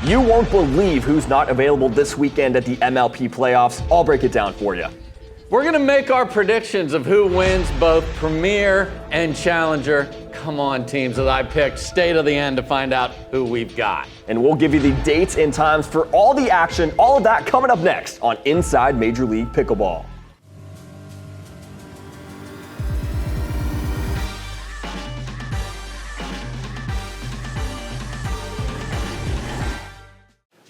You won't believe who's not available this weekend at the MLP playoffs. I'll break it down for you. We're going to make our predictions of who wins both Premier and Challenger. Come on, teams that I picked. Stay to the end to find out who we've got. And we'll give you the dates and times for all the action, all of that coming up next on Inside Major League Pickleball.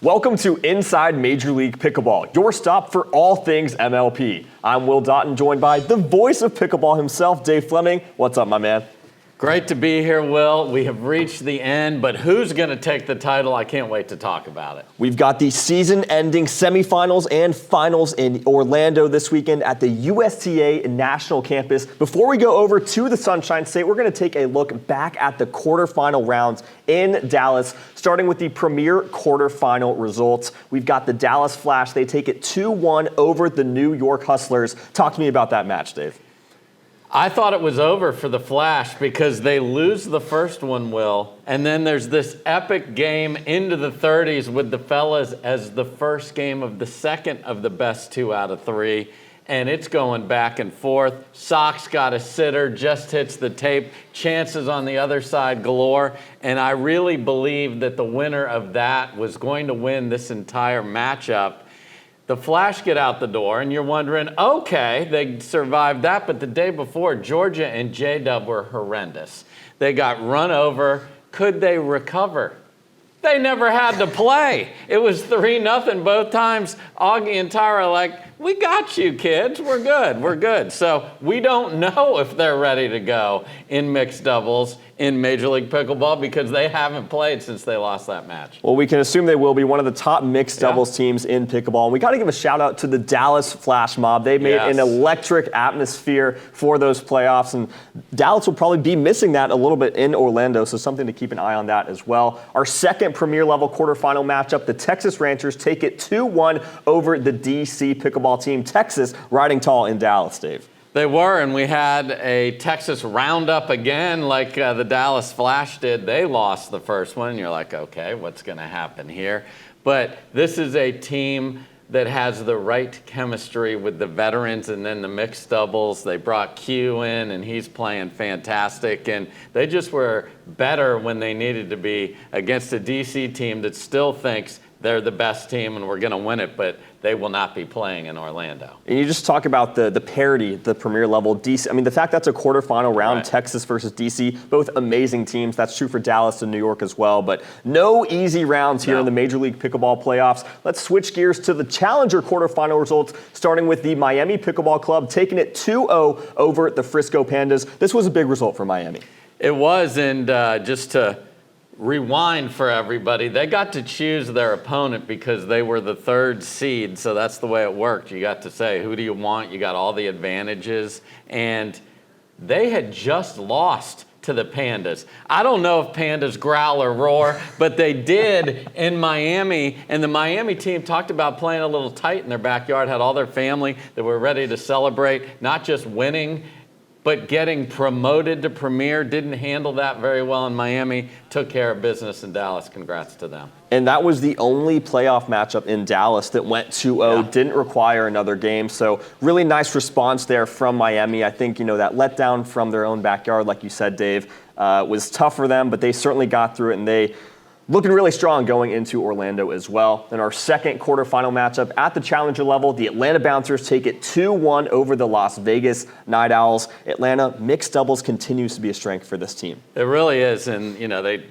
Welcome to Inside Major League Pickleball, your stop for all things MLP. I'm Will Doughton, joined by the voice of pickleball himself, Dave Fleming. What's up, my man? Great to be here, Will. We have reached the end, but who's going to take the title? I can't wait to talk about it. We've got the season-ending semifinals and finals in Orlando this weekend at the USTA National Campus. Before we go over to the Sunshine State, we're going to take a look back at the quarterfinal rounds in Dallas, starting with the Premier quarterfinal results. We've got the Dallas Flash. They take it 2-1 over the New York Hustlers. Talk to me about that match, Dave. I thought it was over for the Flash because they lose the first one, Will, and then there's this epic game into the 30s with the fellas as the first game of the second of the best 2 out of 3, and it's going back and forth. Sox got a sitter, just hits the tape, chances on the other side galore, and I really believe that the winner of that was going to win this entire matchup. The Flash get out the door, and you're wondering, okay, they survived that, but the day before, Georgia and J-Dub were horrendous. They got run over. Could they recover? They never had to play. It was 3-0 both times. Augie and Tyra like, we got you, kids. We're good. We're good. So we don't know if they're ready to go in mixed doubles in Major League Pickleball because they haven't played since they lost that match. Well, we can assume they will be one of the top mixed doubles teams in pickleball. And we got to give a shout out to the Dallas Flash Mob. They made an electric atmosphere for those playoffs, and Dallas will probably be missing that a little bit in Orlando, so something to keep an eye on that as well. Our second Premier level quarterfinal matchup, the Texas Rangers take it 2-1 over the DC Pickleball team. Texas riding tall in Dallas, Dave. They were, and we had a Texas roundup again like the Dallas Flash did. They lost the first one, and you're like, okay, what's going to happen here? But this is a team that has the right chemistry with the veterans and then the mixed doubles. They brought Q in, and he's playing fantastic, and they just were better when they needed to be against a DC team that still thinks they're the best team and we're going to win it, but they will not be playing in Orlando. And you just talk about the parity, the Premier level. DC, I mean, the fact that's a quarterfinal round, Texas versus DC, both amazing teams. That's true for Dallas and New York as well, but no easy rounds here in the Major League Pickleball playoffs. Let's switch gears to the Challenger quarterfinal results, starting with the Miami Pickleball Club, taking it 2-0 over the Frisco Pandas. This was a big result for Miami. It was, and just to rewind for everybody, they got to choose their opponent because they were the third seed, so that's the way it worked. You got to say, who do you want? You got all the advantages, and they had just lost to the Pandas. I don't know if Pandas growl or roar, but they did in Miami, and the Miami team talked about playing a little tight in their backyard, had all their family that were ready to celebrate, not just winning, but getting promoted to Premier. Didn't handle that very well in Miami, took care of business in Dallas. Congrats to them. And that was the only playoff matchup in Dallas that went 2-0, didn't require another game. So really nice response there from Miami. I think, that letdown from their own backyard, like you said, Dave, was tough for them, but they certainly got through it, and they looking really strong going into Orlando as well. In our second quarterfinal matchup at the Challenger level, the Atlanta Bouncers take it 2-1 over the Las Vegas Night Owls. Atlanta mixed doubles continues to be a strength for this team. It really is, and they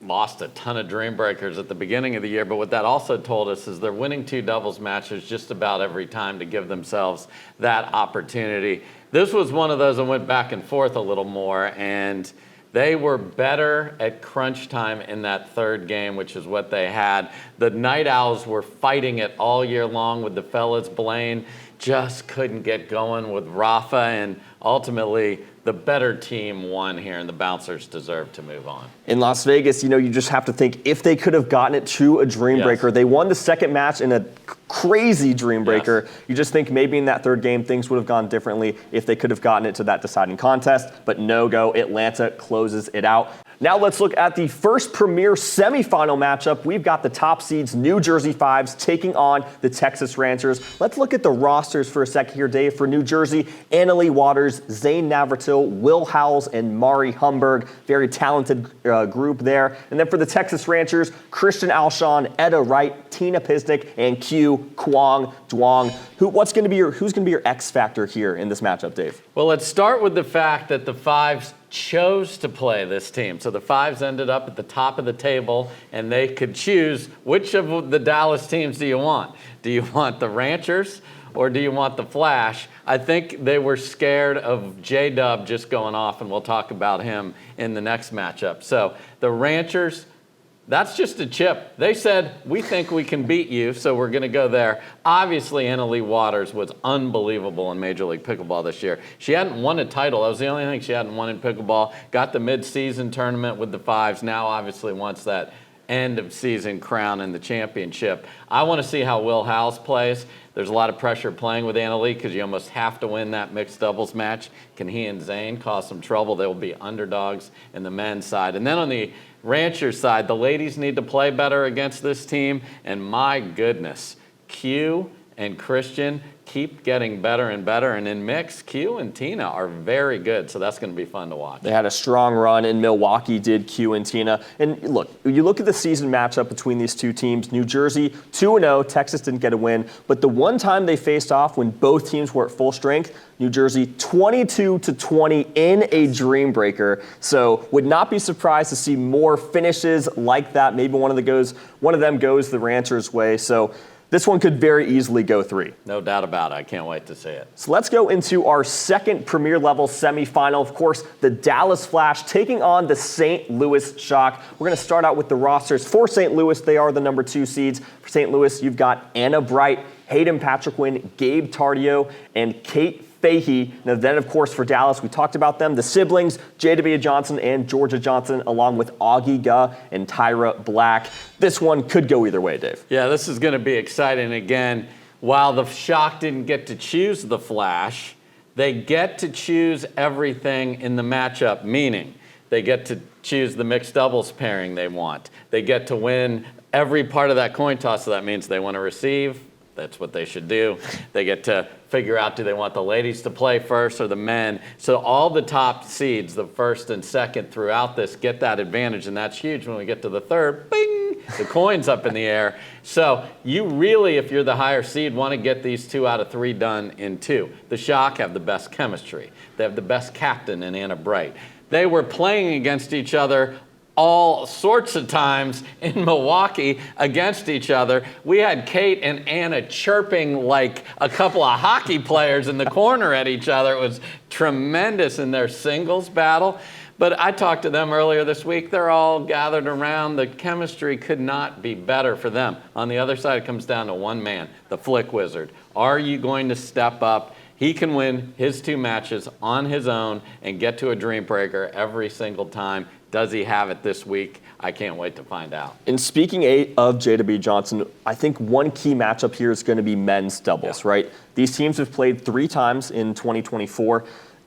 lost a ton of dream breakers at the beginning of the year, but what that also told us is they're winning 2 doubles matches just about every time to give themselves that opportunity. This was one of those that went back and forth a little more, and they were better at crunch time in that third game, which is what they had. The Night Owls were fighting it all year long with the fellas. Blaine just couldn't get going with Rafa, and ultimately the better team won here, and the Bouncers deserve to move on. In Las Vegas, you just have to think if they could have gotten it to a dream breaker. They won the second match in a crazy dream breaker. You just think maybe in that third game things would have gone differently if they could have gotten it to that deciding contest, but no go. Atlanta closes it out. Now let's look at the first premier semifinal matchup. We've got the top seeds New Jersey Fives taking on the Texas Rangers. Let's look at the rosters for a second here, Dave. For New Jersey, Annalie Waters, Zane Navratil, Will Howells, and Mari Humberg. Very talented group there. And then for the Texas Rangers, Christian Alshon, Etta Wright, Tina Pisnik, and Q Kwong Duong. Who's going to be your X factor here in this matchup, Dave? Well, let's start with the fact that the Fives chose to play this team. So the Fives ended up at the top of the table, and they could choose which of the Dallas teams do you want? Do you want the Ranchers or do you want the Flash? I think they were scared of J-Dub just going off, and we'll talk about him in the next matchup. So the Ranchers, that's just a chip. They said, we think we can beat you, so we're going to go there. Obviously, Annalie Waters was unbelievable in Major League Pickleball this year. She hadn't won a title. That was the only thing she hadn't won in pickleball. Got the mid-season tournament with the Fives. Now, obviously, wants that end-of-season crown in the championship. I want to see how Will Howells plays. There's a lot of pressure playing with Annalie because you almost have to win that mixed doubles match. Can he and Zane cause some trouble? They will be underdogs in the men's side. And then on the Ranchers side, the ladies need to play better against this team. And my goodness, Q and Christian keep getting better and better. And in mix, Q and Tina are very good. So that's going to be fun to watch. They had a strong run in Milwaukee, did Q and Tina. And look, you look at the season matchup between these two teams. New Jersey 2-0, Texas didn't get a win. But the one time they faced off when both teams were at full strength, New Jersey 22-20 in a dream breaker. So would not be surprised to see more finishes like that. Maybe one of them goes the Ranchers' way. So this one could very easily go 3. No doubt about it. I can't wait to see it. So let's go into our second Premier level semifinal. Of course, the Dallas Flash taking on the St. Louis Shock. We're going to start out with the rosters. For St. Louis, they are the number 2 seeds. For St. Louis, you've got Anna Bright, Hayden Patriquin, Gabe Tardio, and Kate Fahey. Now then, of course, for Dallas, we talked about them, the siblings, J.W. Johnson and Georgia Johnson, along with Augie Guh and Tyra Black. This one could go either way, Dave. Yeah, this is going to be exciting. Again, while the Shock didn't get to choose the Flash, they get to choose everything in the matchup, meaning they get to choose the mixed doubles pairing they want. They get to win every part of that coin toss, so that means they want to receive. That's what they should do. They get to figure out, do they want the ladies to play first or the men? So all the top seeds, the first and second throughout this, get that advantage, and that's huge. When we get to the third, bing, the coin's up in the air. So you really, if you're the higher seed, want to get these 2 out of 3 done in 2. The Shock have the best chemistry. They have the best captain in Anna Bright. They were playing against each other all sorts of times in Milwaukee against each other. We had Kate and Anna chirping like a couple of hockey players in the corner at each other. It was tremendous in their singles battle. But I talked to them earlier this week. They're all gathered around. The chemistry could not be better for them. On the other side, it comes down to one man, the Flick Wizard. Are you going to step up? He can win his 2 matches on his own and get to a dream breaker every single time. Does he have it this week? I can't wait to find out. And speaking of J.W. Johnson, I think one key matchup here is going to be men's doubles, right? These teams have played 3 times in 2024.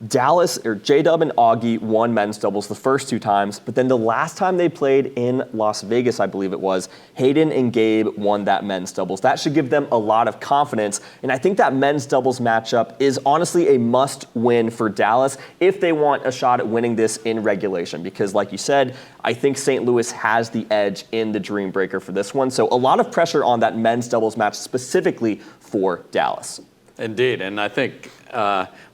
Dallas, or J-Dub and Augie won men's doubles the first 2 times, but then the last time they played in Las Vegas, I believe it was, Hayden and Gabe won that men's doubles. That should give them a lot of confidence, and I think that men's doubles matchup is honestly a must-win for Dallas if they want a shot at winning this in regulation, because like you said, I think St. Louis has the edge in the Dream Breaker for this one, so a lot of pressure on that men's doubles match specifically for Dallas. Indeed, and I think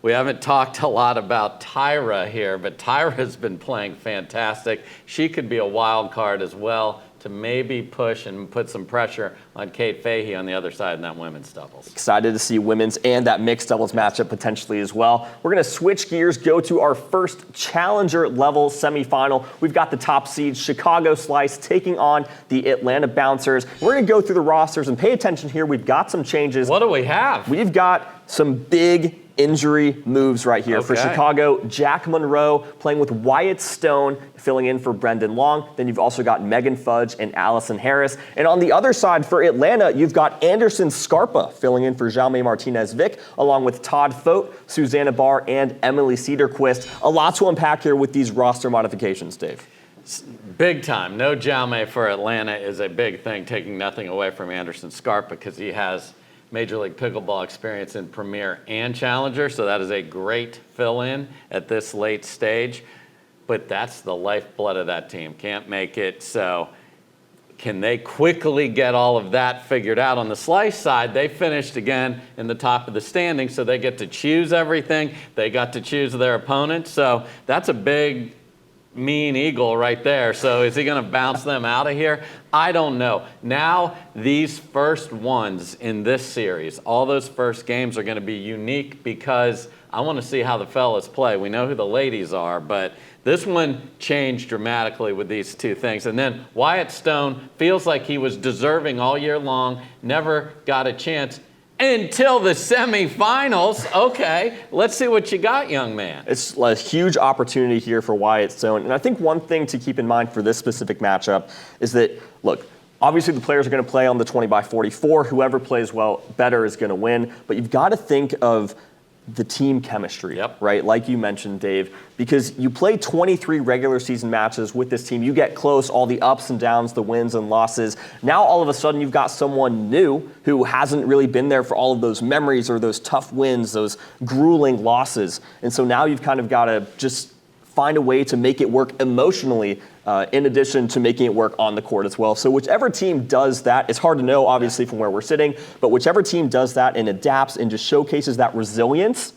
we haven't talked a lot about Tyra here, but Tyra's been playing fantastic. She could be a wild card as well to maybe push and put some pressure on Kate Fahey on the other side in that women's doubles. Excited to see women's and that mixed doubles matchup potentially as well. We're going to switch gears, go to our first challenger level semifinal. We've got the top seed Chicago Slice taking on the Atlanta Bouncers. We're going to go through the rosters and pay attention here. We've got some changes. What do we have? We've got some big injury moves right here. Okay. For Chicago, Jack Monroe playing with Wyatt Stone, filling in for Brendan Long. Then you've also got Megan Fudge and Allison Harris. And on the other side for Atlanta, you've got Anderson Scarpa filling in for Jaume Martinez-Vic, along with Todd Fote, Susanna Barr, and Emily Cedarquist. A lot to unpack here with these roster modifications, Dave. Big time. No Jaume for Atlanta is a big thing, taking nothing away from Anderson Scarp because he has Major League Pickleball experience in Premier and Challenger, so that is a great fill-in at this late stage. But that's the lifeblood of that team. Can't make it, so can they quickly get all of that figured out? On the Slice side, they finished again in the top of the standing, so they get to choose everything. They got to choose their opponent, so that's a big, mean eagle right there. So is he going to bounce them out of here? I don't know. Now, these first ones in this series, all those first games are going to be unique because I want to see how the fellas play. We know who the ladies are, but this one changed dramatically with these two things. And then Wyatt Stone feels like he was deserving all year long, never got a chance until the semifinals. Okay, let's see what you got, young man. It's a huge opportunity here for Wyatt Stone. And I think one thing to keep in mind for this specific matchup is that, look, obviously the players are going to play on the 20x44. Whoever plays well better is going to win. But you've got to think of the team chemistry, right? Like you mentioned, Dave, because you play 23 regular season matches with this team. You get close, all the ups and downs, the wins and losses. Now, all of a sudden, you've got someone new who hasn't really been there for all of those memories or those tough wins, those grueling losses. And so now you've kind of got to just find a way to make it work emotionally, in addition to making it work on the court as well. So whichever team does that, it's hard to know, obviously, from where we're sitting, but whichever team does that and adapts and just showcases that resilience,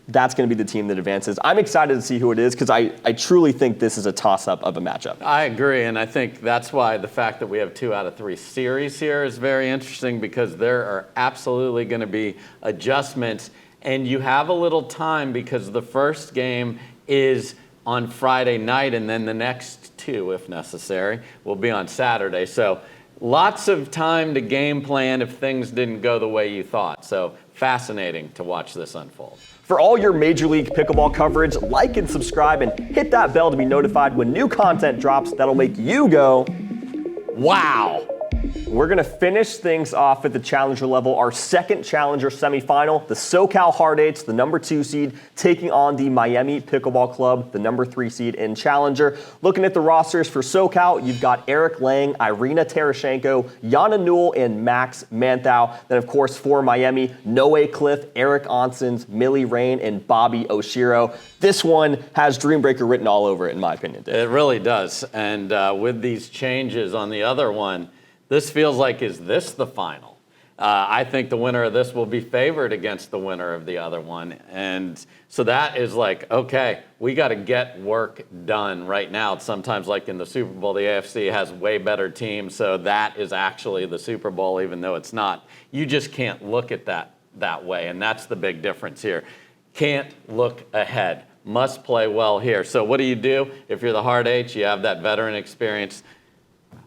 that's going to be the team that advances. I'm excited to see who it is because I truly think this is a toss-up of a matchup. I agree, and I think that's why the fact that we have 2 out of 3 series here is very interesting because there are absolutely going to be adjustments, and you have a little time because the first game is on Friday night, and then the next 2, if necessary, will be on Saturday. So lots of time to game plan if things didn't go the way you thought. So fascinating to watch this unfold. For all your Major League Pickleball coverage, like and subscribe and hit that bell to be notified when new content drops that'll make you go, wow. We're going to finish things off at the Challenger level. Our second Challenger semifinal, the SoCal Hard Eights, the number 2 seed, taking on the Miami Pickleball Club, the number 3 seed in Challenger. Looking at the rosters for SoCal, you've got Eric Lang, Irina Terashenko, Yana Newell, and Max Manthau. Then, of course, for Miami, Noe Cliff, Eric Onsens, Millie Rain, and Bobby Oshiro. This one has Dreambreaker written all over it, in my opinion, Dave. It really does. And with these changes on the other one, this feels like, is this the final? I think the winner of this will be favored against the winner of the other one. And so that is like, okay, we got to get work done right now. It's sometimes like in the Super Bowl, the AFC has way better teams, so that is actually the Super Bowl, even though it's not. You just can't look at that way, and that's the big difference here. Can't look ahead. Must play well here. So what do? If you're the Hard Eights, you have that veteran experience.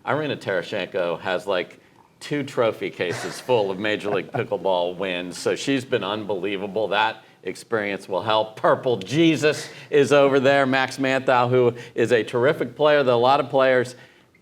Irina Terashenko has like 2 trophy cases full of Major League Pickleball wins, so she's been unbelievable. That experience will help. Purple Jesus is over there. Max Manthau, who is a terrific player that a lot of players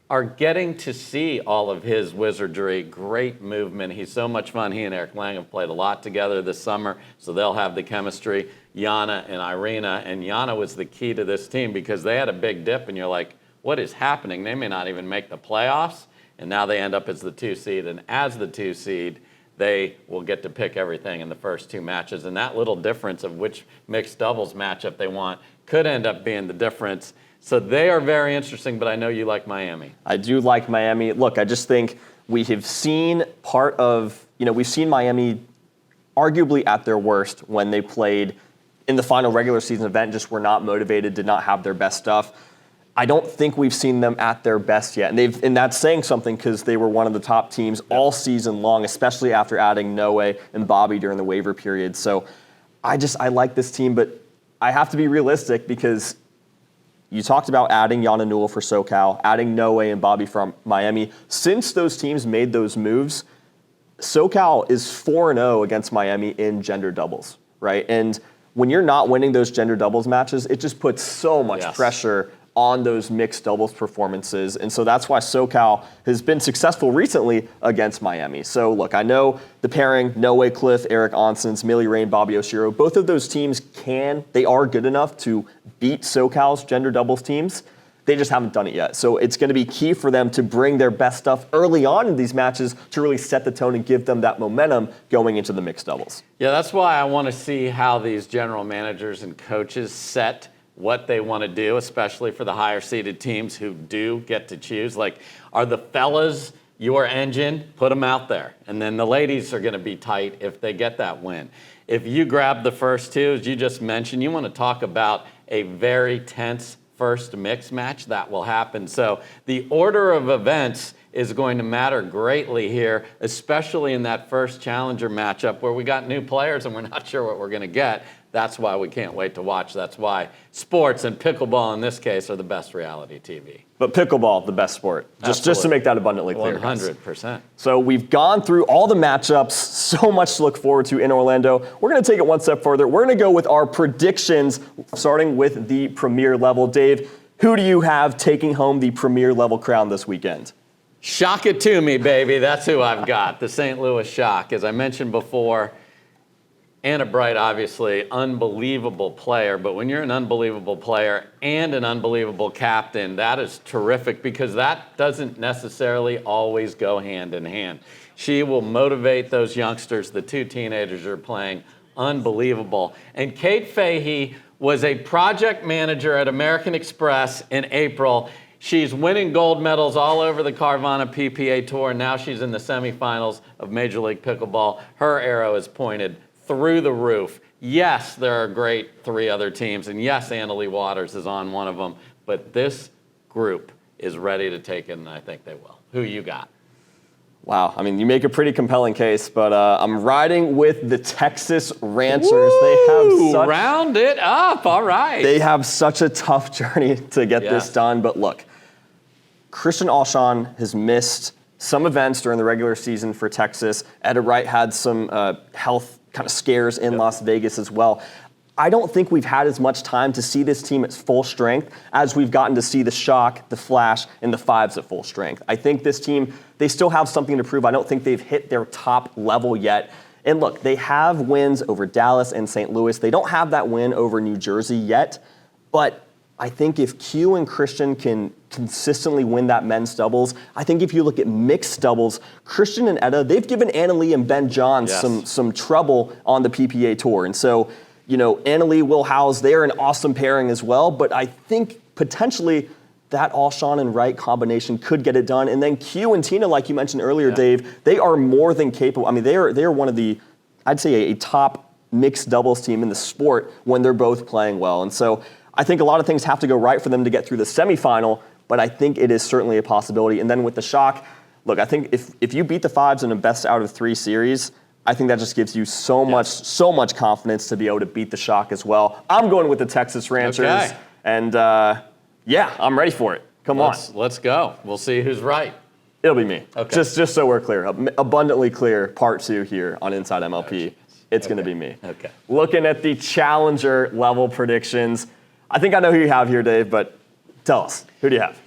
are getting to see all of his wizardry. Great movement. He's so much fun. He and Eric Lang have played a lot together this summer, so they'll have the chemistry. Yana and Irina, and Yana was the key to this team because they had a big dip, and you're like, what is happening? They may not even make the playoffs, and now they end up as the 2 seed. And as the 2 seed, they will get to pick everything in the first 2 matches. And that little difference of which mixed doubles matchup they want could end up being the difference. So they are very interesting, but I know you like Miami. I do like Miami. Look, I just think we have seen we've seen Miami arguably at their worst when they played in the final regular season event, just were not motivated, did not have their best stuff. I don't think we've seen them at their best yet. And that's saying something because they were one of the top teams all season long, especially after adding Noe and Bobby during the waiver period. So I like this team, but I have to be realistic because you talked about adding Yana Newell for SoCal, adding Noe and Bobby from Miami. Since those teams made those moves, SoCal is 4-0 against Miami in gender doubles, right? And when you're not winning those gender doubles matches, it just puts so much pressure on those mixed doubles performances. And so that's why SoCal has been successful recently against Miami. So look, I know the pairing, Noe Cliff, Eric Onsens, Millie Rain, Bobby Oshiro, both of those teams they are good enough to beat SoCal's gender doubles teams. They just haven't done it yet. So it's going to be key for them to bring their best stuff early on in these matches to really set the tone and give them that momentum going into the mixed doubles. Yeah, that's why I want to see how these general managers and coaches set what they want to do, especially for the higher seeded teams who do get to choose. Like, are the fellas your engine? Put them out there. And then the ladies are going to be tight if they get that win. If you grab the first two, as you just mentioned, you want to talk about a very tense first mix match that will happen. So the order of events is going to matter greatly here, especially in that first challenger matchup where we got new players and we're not sure what we're going to get. That's why we can't wait to watch. That's why sports and pickleball in this case are the best reality TV. But pickleball, the best sport. Just to make that abundantly clear. 100%. So we've gone through all the matchups, so much to look forward to in Orlando. We're going to take it one step further. We're going to go with our predictions, starting with the premier level. Dave, who do you have taking home the premier level crown this weekend? Shock it to me, baby. That's who I've got, the St. Louis Shock. As I mentioned before, Anna Bright, obviously, unbelievable player. But when you're an unbelievable player and an unbelievable captain, that is terrific because that doesn't necessarily always go hand in hand. She will motivate those youngsters. The two teenagers are playing unbelievable. And Kate Fahey was a project manager at American Express in April. She's winning gold medals all over the Carvana PPA Tour. Now she's in the semifinals of Major League Pickleball. Her arrow is pointed through the roof. Yes, there are great three other teams, and yes, Annalie Waters is on one of them, but this group is ready to take it, and I think they will. Who you got? Wow, I mean, you make a pretty compelling case, but I'm riding with the Texas Ranchers. Woo! They have such, round it up, all right. They have such a tough journey to get this done, but look, Christian Alshon has missed some events during the regular season for Texas. Etta Wright had some health kind of scares in Las Vegas as well. I don't think we've had as much time to see this team at full strength as we've gotten to see the Shock, the Flash, and the Fives at full strength. I think this team, they still have something to prove. I don't think they've hit their top level yet. And look, they have wins over Dallas and St. Louis. They don't have that win over New Jersey yet, but I think if Q and Christian can consistently win that men's doubles, I think if you look at mixed doubles, Christian and Etta, they've given Annalie and Ben Johns some trouble on the PPA Tour. And so, you know, Annalie, Will Howes, they're an awesome pairing as well, but I think potentially that Alshon and Wright combination could get it done. And then Q and Tina, like you mentioned earlier, Dave, they are more than capable. I mean, they are one of the, I'd say a top mixed doubles team in the sport when they're both playing well. And so I think a lot of things have to go right for them to get through the semifinal, but I think it is certainly a possibility. And then with the Shock, look, I think if you beat the Fives in a best out of three series, I think that just gives you so much confidence to be able to beat the Shock as well. I'm going with the Texas Ranchers, and yeah, I'm ready for it. Come on. Let's go. We'll see who's right. It'll be me. Okay. Just so we're clear, abundantly clear, part 2 here on Inside MLP. It's going to be me. Okay. Looking at the challenger level predictions, I think I know who you have here, Dave, but tell us, who do you have?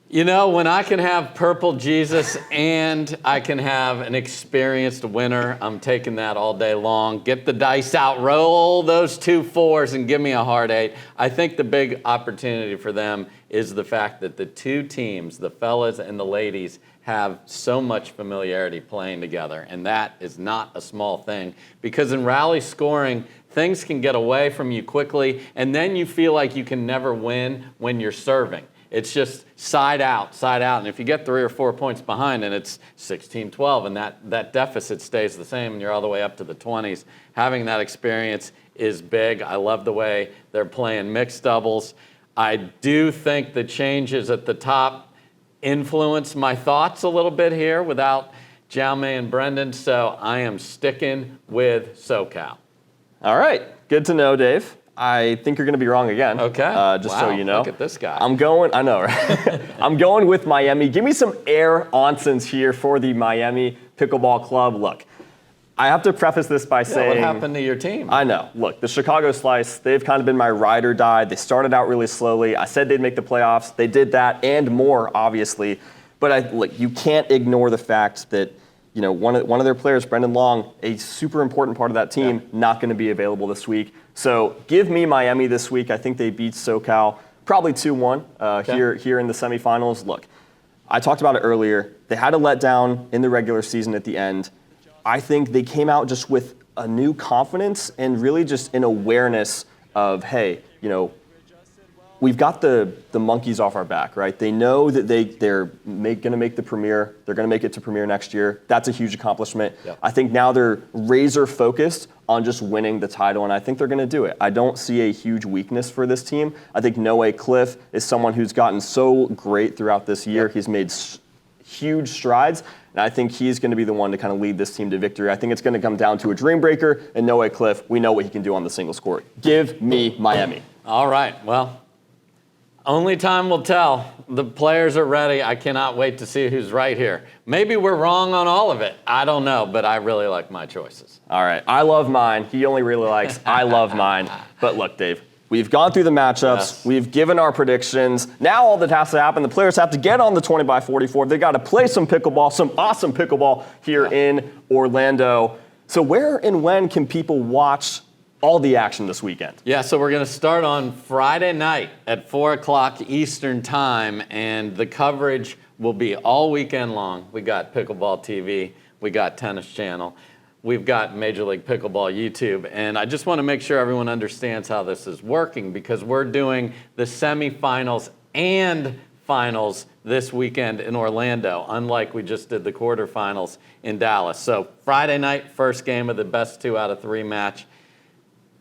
You know, when I can have purple Jesus and I can have an experienced winner, I'm taking that all day long. Get the dice out, roll those 2 4s and give me a hard 8. I think the big opportunity for them is the fact that the two teams, the fellas and the ladies, have so much familiarity playing together, and that is not a small thing, because in rally scoring, things can get away from you quickly, and then you feel like you can never win when you're serving. It's just side out, and if you get 3 or 4 points behind and it's 16-12 and that deficit stays the same and you're all the way up to the 20s, having that experience is big. I love the way they're playing mixed doubles. I do think the changes at the top influence my thoughts a little bit here without Jaume and Brendan, so I am sticking with SoCal. All right, good to know, Dave. I think you're going to be wrong again. Okay. Just so you know. Look at this guy. I know, right? I'm going with Miami. Give me some air Onsens here for the Miami Pickleball Club. Look, I have to preface this by saying... what happened to your team? I know. Look, the Chicago Slice, they've kind of been my ride or die. They started out really slowly. I said they'd make the playoffs. They did that and more, obviously. But look, you can't ignore the fact that, you know, one of their players, Brendan Long, a super important part of that team, not going to be available this week. So give me Miami this week. I think they beat SoCal probably 2-1 here in the semifinals. Look, I talked about it earlier. They had a letdown in the regular season at the end. I think they came out just with a new confidence and really just an awareness of, hey, we've got the monkeys off our back, right? They know that they're going to make the Premier. They're going to make it to Premier next year. That's a huge accomplishment. Yep. I think now they're razor focused on just winning the title, and I think they're going to do it. I don't see a huge weakness for this team. I think Noe Cliff is someone who's gotten so great throughout this year. Yep. He's made huge strides, and I think he's going to be the one to kind of lead this team to victory. I think it's going to come down to a dream breaker, and Noe Cliff, we know what he can do on the singles court. Give me Miami. All right, well, only time will tell. The players are ready. I cannot wait to see who's right here. Maybe we're wrong on all of it. I don't know, but I really like my choices. All right. I love mine. He only really likes I love mine. But look, Dave, we've gone through the matchups. Yes. We've given our predictions. Now all that has to happen, the players have to get on the 20x44. They've got to play some pickleball, some awesome pickleball here in Orlando. So where and when can people watch all the action this weekend? Yeah, so we're going to start on Friday night at 4 o'clock Eastern time, and the coverage will be all weekend long. We got Pickleball TV, we got Tennis Channel, we've got Major League Pickleball YouTube, and I just want to make sure everyone understands how this is working because we're doing the semifinals and finals this weekend in Orlando, unlike we just did the quarterfinals in Dallas. So Friday night, first game of the best 2 out of 3 match.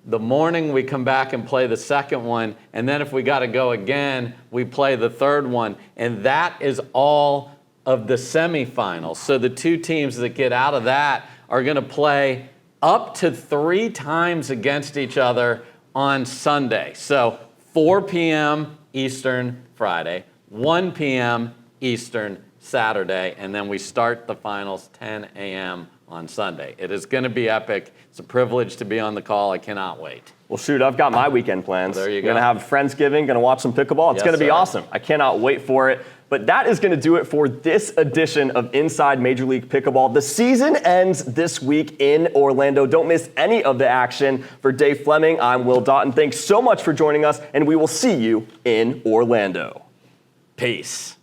The morning we come back and play the second one, and then if we got to go again, we play the third one, and that is all of the semifinals. So the 2 teams that get out of that are going to play up to 3 times against each other on Sunday. So 4 p.m. Eastern Friday, 1 p.m. Eastern Saturday, and then we start the finals 10 a.m. on Sunday. It is going to be epic. It's a privilege to be on the call. I cannot wait. Well, shoot, I've got my weekend plans. There you go. Going to have Friendsgiving, going to watch some pickleball. It's going to be awesome. I cannot wait for it. But that is going to do it for this edition of Inside Major League Pickleball. The season ends this week in Orlando. Don't miss any of the action. For Dave Fleming, I'm Will Doughton. Thanks so much for joining us, and we will see you in Orlando. Peace.